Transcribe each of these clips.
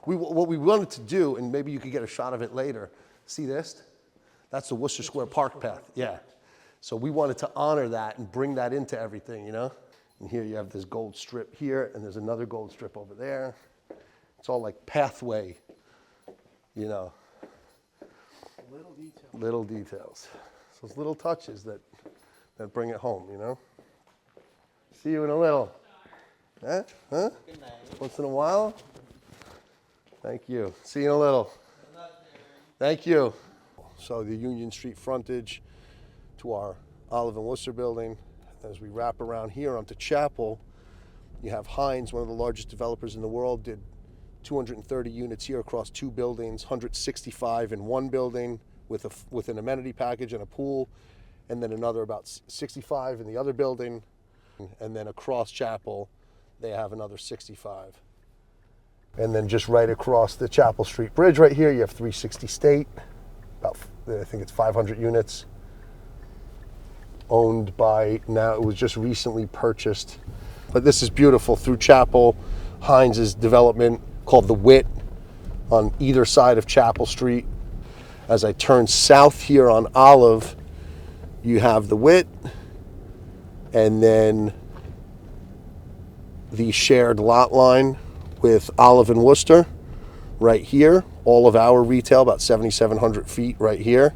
What we wanted to do, and maybe you could get a shot of it later, see this? That's the Wooster Square Park path, yeah. So we wanted to honor that and bring that into everything, you know? And here you have this gold strip here, and there's another gold strip over there. It's all like pathway, you know. Little details. So it's little touches that bring it home, you know? See you in a little. Huh? Once in a while? Thank you. See you in a little. Thank you. So the Union Street frontage to our Olive and Wooster building. As we wrap around here onto Chapel, you have Hines, one of the largest developers in the world, did 230 units here across 2 buildings, 165 in one building with an amenity package and a pool, and then another about 65 in the other building, and then across Chapel, they have another 65. And then just right across the Chapel Street Bridge right here, you have 360 State, about, I think it's 500 units, owned by, now it was just recently purchased. But this is beautiful through Chapel, Hines' development called The Wit on either side of Chapel Street. As I turn south here on Olive, you have The Wit, and then the shared lot line with Olive and Wooster right here. All of our retail, about 7,700 feet right here.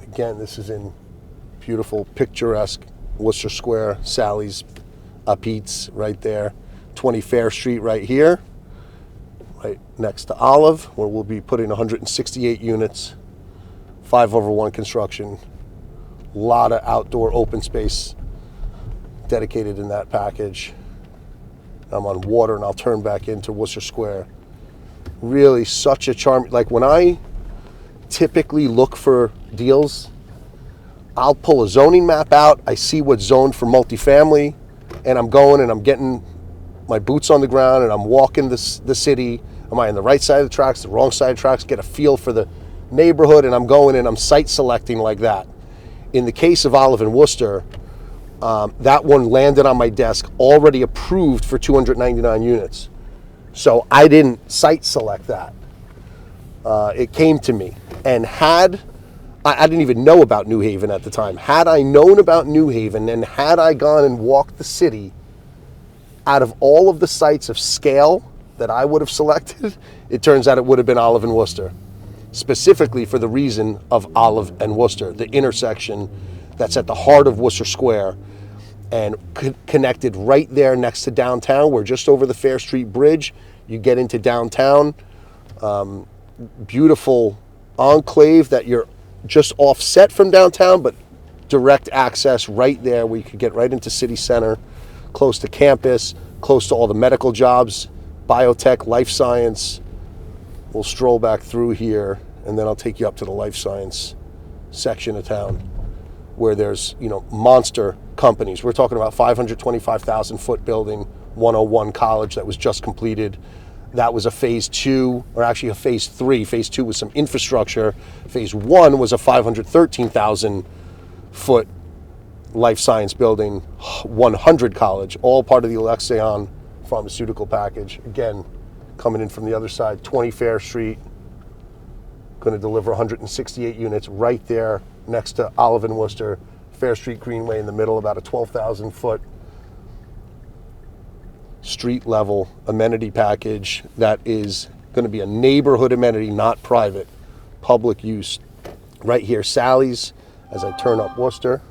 Again, this is in beautiful, picturesque Wooster Square, Sally's Pete's right there. 20 Fair Street right here, right next to Olive, where we'll be putting 168 units, 5/1 construction, a lot of outdoor open space dedicated in that package. I'm on water, and I'll turn back into Wooster Square. Really such a charm. Like when I typically look for deals, I'll pull a zoning map out, I see what's zoned for multifamily, and I'm going and I'm getting my boots on the ground and I'm walking the city. Am I on the right side of the tracks, the wrong side of the tracks? Get a feel for the neighborhood, and I'm going and I'm site selecting like that. In the case of Olive and Wooster, that one landed on my desk already approved for 299 units. So I didn't site select that. It came to me. And I didn't even know about New Haven at the time. Had I known about New Haven and had I gone and walked the city, out of all of the sites of scale that I would have selected, it turns out it would have been Olive and Wooster. Specifically for the reason of Olive and Wooster, the intersection that's at the heart of Wooster Square and connected right there next to downtown. We're just over the Fair Street Bridge. You get into downtown. Beautiful enclave that you're just offset from downtown, but direct access right there where you could get right into city center, close to campus, close to all the medical jobs, biotech, life science. We'll stroll back through here, and then I'll take you up to the life science section of town where there's, monster companies. We're talking about 525,000 foot building, 101 college that was just completed. That was a phase 2, or actually a phase 3. Phase 2 was some infrastructure. Phase 1 was a 513,000 foot life science building, 100 college, all part of the Alexion pharmaceutical package. Again, coming in from the other side, 20 Fair Street, going to deliver 168 units right there next to Olive and Wooster, Fair Street Greenway in the middle, about a 12,000 foot street level amenity package that is going to be a neighborhood amenity, not private, public use. Right here, Sally's, as I turn up Wooster.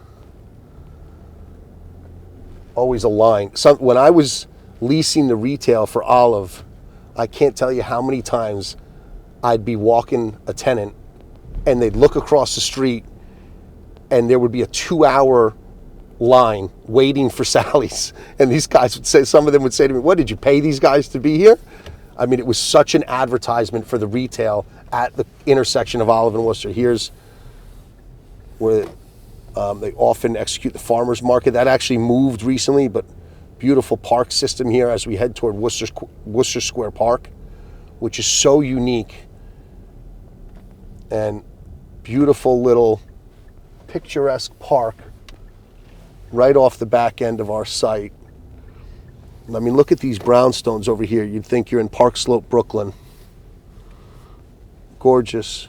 Always a line. When I was leasing the retail for Olive, I can't tell you how many times I'd be walking a tenant and they'd look across the street and there would be a 2-hour line waiting for Sally's, and these guys would say, some of them would say to me, what, did you pay these guys to be here? I mean, it was such an advertisement for the retail at the intersection of Olive and Wooster. Here's where they often execute the farmers market. That actually moved recently, but beautiful park system here as we head toward Wooster Square Park, which is so unique and beautiful little picturesque park right off the back end of our site. I mean, look at these brownstones over here. You'd think you're in Park Slope, Brooklyn. Gorgeous.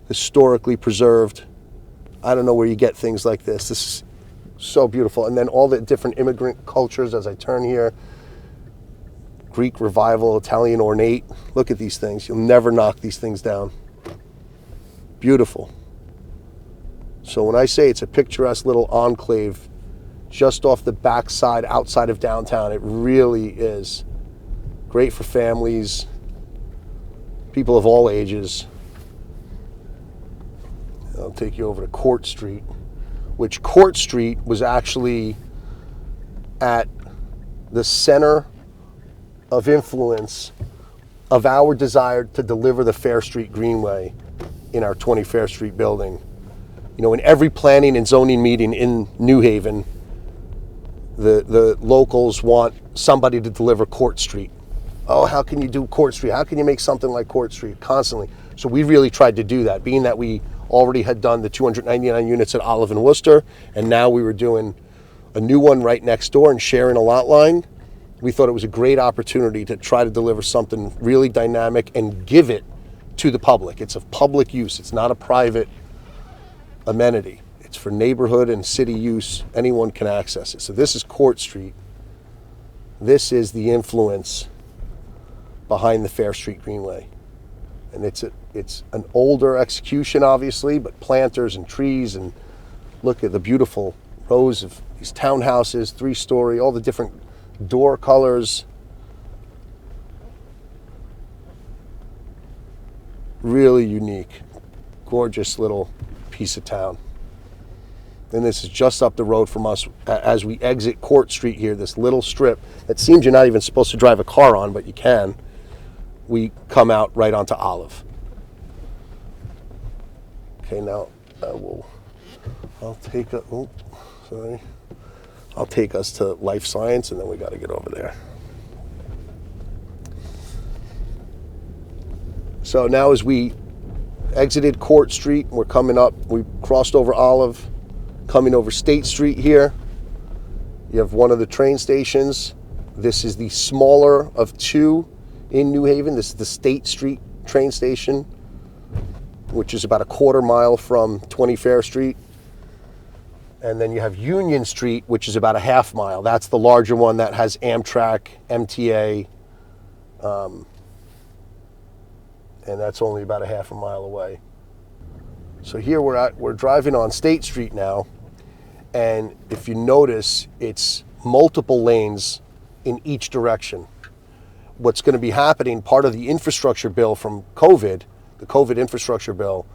Historically preserved. I don't know where you get things like this. This is so beautiful. And then all the different immigrant cultures as I turn here. Greek Revival, Italian Ornate. Look at these things. You'll never knock these things down. Beautiful. So when I say it's a picturesque little enclave just off the backside, outside of downtown, it really is great for families, people of all ages. I'll take you over to Court Street, which Court Street was actually at the center of influence of our desire to deliver the Fair Street Greenway in our 20 Fair Street building. You know, in every planning and zoning meeting in New Haven, the locals want somebody to deliver Court Street. Oh, how can you do Court Street? How can you make something like Court Street? Constantly. So we really tried to do that, being that we already had done the 299 units at Olive and Wooster, and now we were doing a new one right next door and sharing a lot line. We thought it was a great opportunity to try to deliver something really dynamic and give it to the public. It's of public use. It's not a private amenity. It's for neighborhood and city use. Anyone can access it. So this is Court Street. This is the influence behind the Fair Street Greenway. And it's an older execution, obviously, but planters and trees, and look at the beautiful rows of these townhouses, 3-story, all the different door colors. Really unique, gorgeous little piece of town. And this is just up the road from us as we exit Court Street here, this little strip that seems you're not even supposed to drive a car on, but you can. We come out right onto Olive. Okay, now I'll take us to Life Science, and then we got to get over there. So now as we exited Court Street, we're coming up, we crossed over Olive, coming over State Street here. You have one of the train stations. This is the smaller of two in New Haven. This is the State Street train station, which is about a quarter mile from 20 Fair Street. And then you have Union Street, which is about a half mile. That's the larger one that has Amtrak, MTA, and that's only about a half a mile away. So here we're driving on State Street now, and if you notice, it's multiple lanes in each direction. What's going to be happening, part of the infrastructure bill from COVID, the COVID infrastructure bill,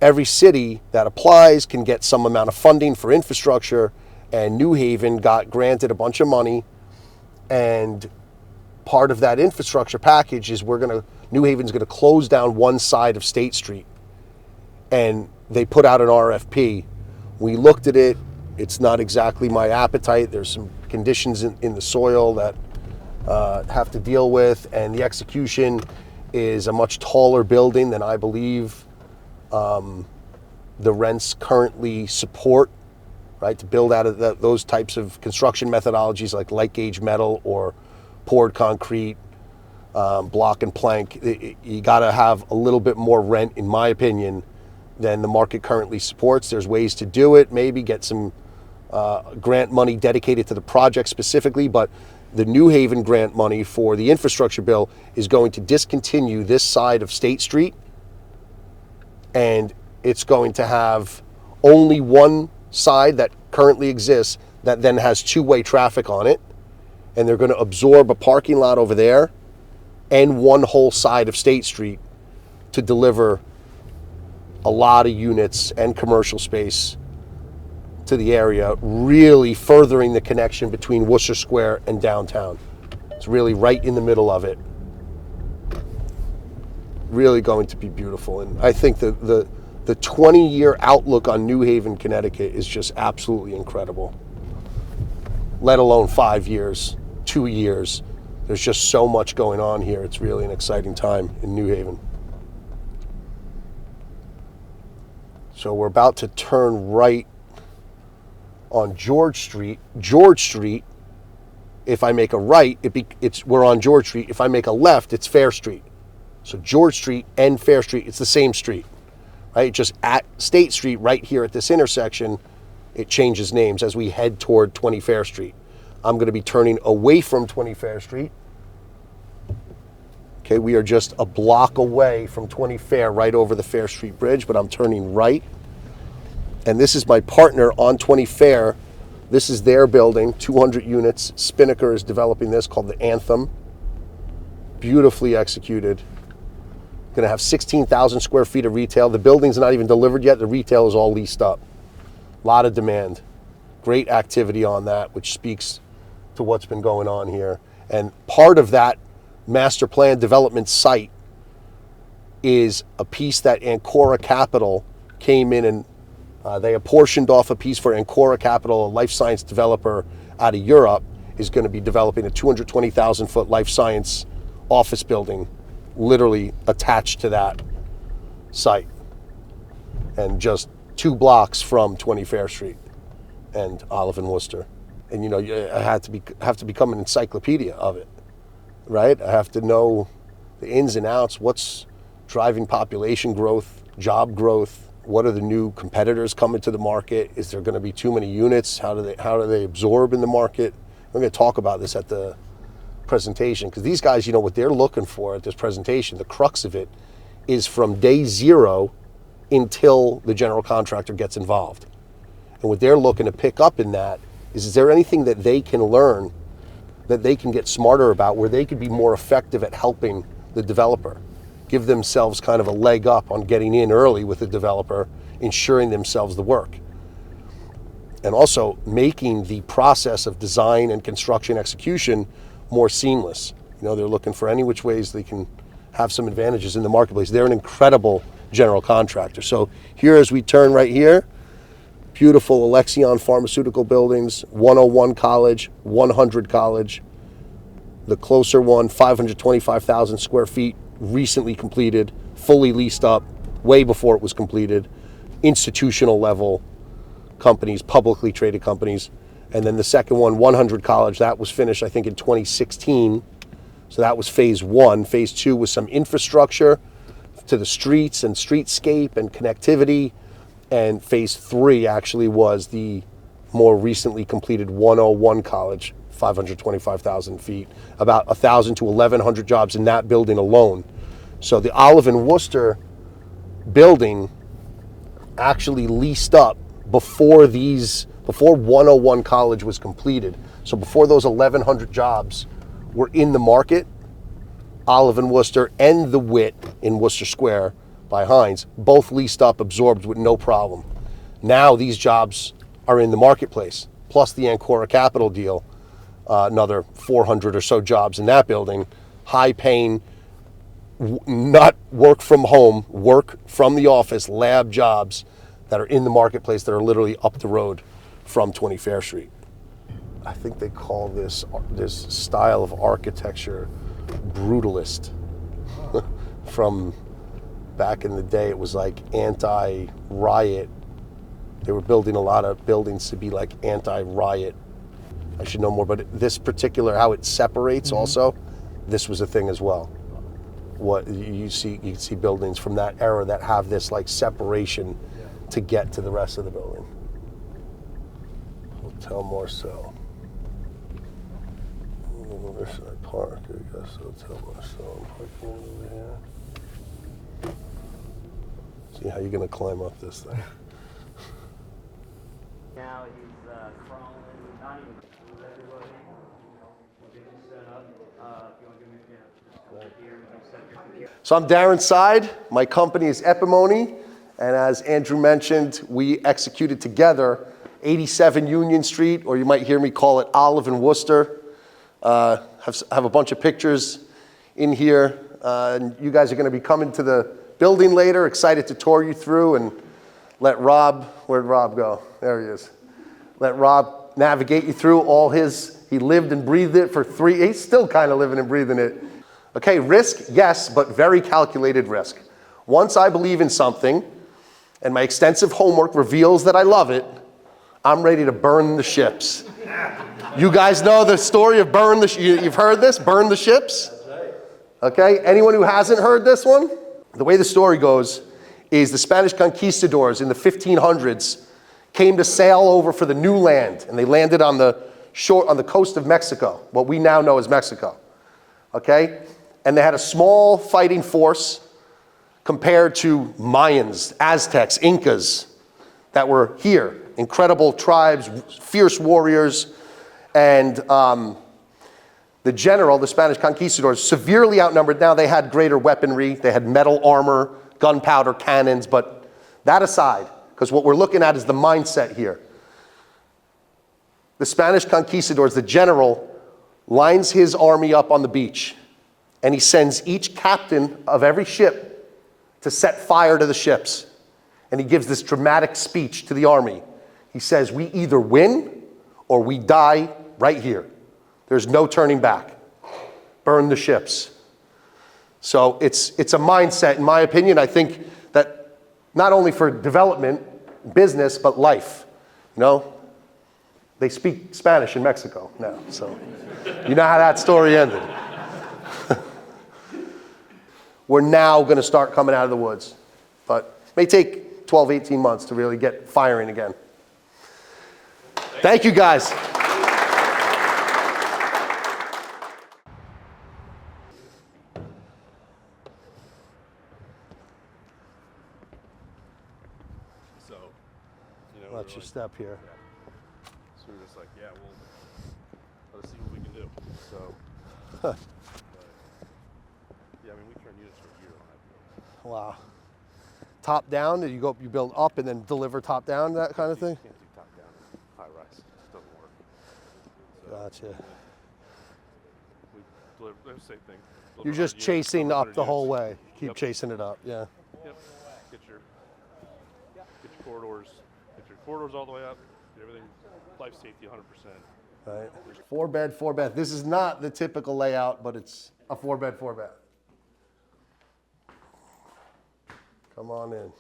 every city that applies can get some amount of funding for infrastructure, and New Haven got granted a bunch of money, and part of that infrastructure package is New Haven's going to close down one side of State Street, and they put out an RFP. We looked at it. It's not exactly my appetite. There's some conditions in the soil that have to deal with, and the execution is a much taller building than I believe the rents currently support, right? To build out of those types of construction methodologies like light gauge metal or poured concrete, block and plank, you got to have a little bit more rent, in my opinion, than the market currently supports. There's ways to do it, maybe get some grant money dedicated to the project specifically, but the New Haven grant money for the infrastructure bill is going to discontinue this side of State Street, and it's going to have only one side that currently exists that then has two-way traffic on it, and they're going to absorb a parking lot over there and one whole side of State Street to deliver a lot of units and commercial space to the area, really furthering the connection between Wooster Square and downtown. It's really right in the middle of it. Really going to be beautiful. And I think the 20-year outlook on New Haven, Connecticut is just absolutely incredible. Let alone 5 years, 2 years. There's just so much going on here. It's really an exciting time in New Haven. So we're about to turn right on George Street. George Street If I make a right, we're on George Street. If I make a left, it's Fair Street. So George Street and Fair Street, it's the same street, right? Just at State Street, right here at this intersection, it changes names as we head toward 20 Fair Street. I'm going to be turning away from 20 Fair Street. Okay, we are just a block away from 20 Fair, right over the Fair Street Bridge, but I'm turning right. And this is my partner on 20 Fair. This is their building, 200 units. Spinnaker is developing this, called the Anthem. Beautifully executed. Going to have 16,000 square feet of retail. The building's not even delivered yet. The retail is all leased up. A lot of demand. Great activity on that, which speaks to what's been going on here. And part of that master plan development site is a piece that Ancora Capital came in and they apportioned off a piece for Ancora Capital, a life science developer out of Europe, is going to be developing a 220,000 foot life science office building literally attached to that site, and just 2 blocks from 20 Fair Street and Olive and Wooster. And you know, I have to become an encyclopedia of it, right? I have to know the ins and outs, what's driving population growth, job growth, what are the new competitors coming to the market? Is there going to be too many units? How do they absorb in the market? We're going to talk about this at the presentation, because these guys, you know, what they're looking for at this presentation, the crux of it, is from day 0 until the general contractor gets involved. And what they're looking to pick up in that is there anything that they can learn, that they can get smarter about, where they could be more effective at helping the developer, give themselves kind of a leg up on getting in early with the developer, ensuring themselves the work. And also making the process of design and construction execution more seamless. You know, they're looking for any which ways they can have some advantages in the marketplace. They're an incredible general contractor. So here, as we turn right here, beautiful Alexion Pharmaceutical buildings, 101 College, 100 College. The closer one, 525,000 square feet, recently completed, fully leased up, way before it was completed. Institutional level companies, publicly traded companies. And then the second one, 100 College, that was finished, I think, in 2016. So that was phase 1. Phase 2 was some infrastructure to the streets and streetscape and connectivity. And phase 3 actually was the more recently completed 101 College, 525,000 feet, about 1,000 to 1,100 jobs in that building alone. So the Olive and Wooster building actually leased up before 101 College was completed. So before those 1,100 jobs were in the market, Olive and Wooster and the Wit in Wooster Square by Heinz both leased up, absorbed with no problem. Now these jobs are in the marketplace, plus the Ancora Capital deal, another 400 or so jobs in that building, high paying, not work from home, work from the office, lab jobs that are in the marketplace that are literally up the road from 20 Fair Street. I think they call this style of architecture brutalist. From back in the day, it was like anti-riot. They were building a lot of buildings to be like anti-riot. I should know more, but this particular, how it separates also, this was a thing as well. What you can see buildings from that era that have this like separation to get to the rest of the building. Hotel Marcel. Riverside Park, I guess. Hotel Marcel. Parking over here. See how you're going to climb up this thing. Now he's crawling, not even with everybody. We'll get you set up. If you want to give me just go here, we can set your computer. So I'm Darren Seid. My company is Epimoni. And as Andrew mentioned, we executed together 87 Union Street, or you might hear me call it Olive and Wooster. Have a bunch of pictures in here. And you guys are going to be coming to the building later. Excited to tour you through and let Rob, where'd Rob go? There he is. Let Rob navigate you through all he lived and breathed it for he's still kind of living and breathing it. Okay, risk, yes, but very calculated risk. Once I believe in something, and my extensive homework reveals that I love it, I'm ready to burn the ships. You guys know the story of burn the you've heard this? Burn the ships? That's right. Okay, anyone who hasn't heard this one? The way the story goes is the Spanish conquistadors in the 1500s came to sail over for the new land, and they landed on the shore, on the coast of Mexico, what we now know as Mexico. Okay? And they had a small fighting force compared to Mayans, Aztecs, Incas that were here. Incredible tribes, fierce warriors, and the general, the Spanish conquistadors, severely outnumbered. Now they had greater weaponry, they had metal armor, gunpowder, cannons, but that aside, because what we're looking at is the mindset here. The Spanish conquistadors, the general, lines his army up on the beach, and he sends each captain of every ship to set fire to the ships. And he gives this dramatic speech to the army. He says, we either win or we die right here. There's no turning back. Burn the ships. So it's a mindset, in my opinion. I think that not only for development, business, but life. You know, they speak Spanish in Mexico now, so you know how that story ended. We're now going to start coming out of the woods, but it may take 12, 18 months to really get firing again. Thank you, guys. So, Watch your step here. So we're just like, yeah, well, let's see what we can do. So, yeah, I mean, we turned units for a year on that. Wow. Top down, you build up and then deliver top down, that kind of thing? You can't do top down high rise. It doesn't work. So Gotcha. we deliver, same thing. You're just chasing up the whole way. Keep chasing it up, yeah. Yep. Get your corridors. Get your corridors all the way up. Get everything, life safety 100%. Right. 4-bed, 4-bath. This is not the typical layout, but it's a 4-bed, 4-bath. Come on in.